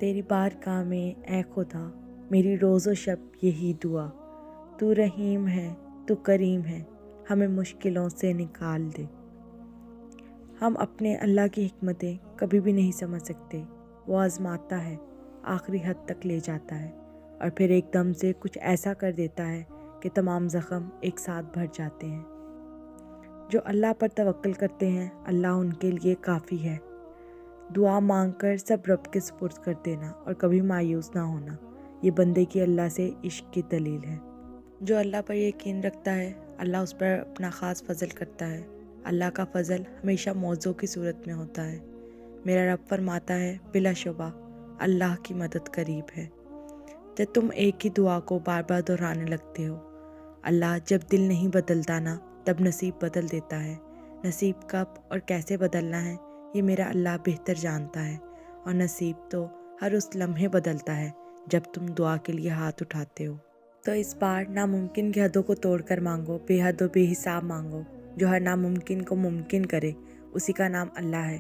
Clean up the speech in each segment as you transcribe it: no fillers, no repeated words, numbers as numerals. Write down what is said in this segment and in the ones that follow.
تیری بارگاہ میں اے خدا میری روز و شب یہی دعا، تو رحیم ہے تو کریم ہے، ہمیں مشکلوں سے نکال دے۔ ہم اپنے اللہ کی حکمتیں کبھی بھی نہیں سمجھ سکتے۔ وہ آزماتا ہے، آخری حد تک لے جاتا ہے اور پھر ایک دم سے کچھ ایسا کر دیتا ہے کہ تمام زخم ایک ساتھ بھر جاتے ہیں۔ جو اللہ پر توکل کرتے ہیں اللہ ان کے لیے کافی ہے۔ دعا مانگ کر سب رب کے سپرد کر دینا اور کبھی مایوس نہ ہونا، یہ بندے کی اللہ سے عشق کی دلیل ہے۔ جو اللہ پر یقین رکھتا ہے اللہ اس پر اپنا خاص فضل کرتا ہے۔ اللہ کا فضل ہمیشہ موضوع کی صورت میں ہوتا ہے۔ میرا رب فرماتا ہے بلا شبہ اللہ کی مدد قریب ہے۔ جب تم ایک ہی دعا کو بار بار دہرانے لگتے ہو، اللہ جب دل نہیں بدلتا نا تب نصیب بدل دیتا ہے۔ نصیب کب اور کیسے بدلنا ہے یہ میرا اللہ بہتر جانتا ہے، اور نصیب تو ہر اس لمحے بدلتا ہے جب تم دعا کے لیے ہاتھ اٹھاتے ہو۔ تو اس بار ناممکن کی حدوں کو توڑ کر مانگو، بے حد و بے حساب مانگو۔ جو ہر ناممکن کو ممکن کرے اسی کا نام اللہ ہے۔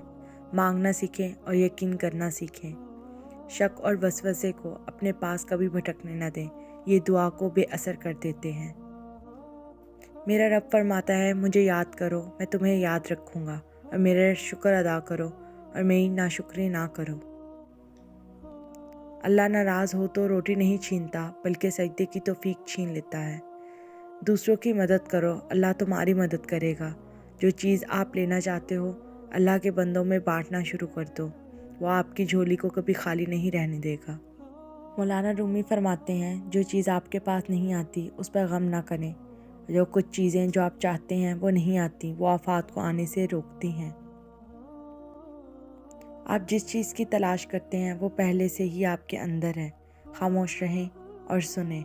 مانگنا سیکھیں اور یقین کرنا سیکھیں۔ شک اور وسوسے کو اپنے پاس کبھی بھٹکنے نہ دیں، یہ دعا کو بے اثر کر دیتے ہیں۔ میرا رب فرماتا ہے مجھے یاد کرو میں تمہیں یاد رکھوں گا، اور میرا شکر ادا کرو اور میری ناشکری نہ کرو۔ اللہ ناراض ہو تو روٹی نہیں چھینتا بلکہ سجدے کی توفیق چھین لیتا ہے۔ دوسروں کی مدد کرو اللہ تمہاری مدد کرے گا۔ جو چیز آپ لینا چاہتے ہو اللہ کے بندوں میں بانٹنا شروع کر دو، وہ آپ کی جھولی کو کبھی خالی نہیں رہنے دے گا۔ مولانا رومی فرماتے ہیں جو چیز آپ کے پاس نہیں آتی اس پر غم نہ کریں، جو کچھ چیزیں جو آپ چاہتے ہیں وہ نہیں آتی، وہ آفات کو آنے سے روکتی ہیں۔ آپ جس چیز کی تلاش کرتے ہیں وہ پہلے سے ہی آپ کے اندر ہے۔ خاموش رہیں اور سنیں۔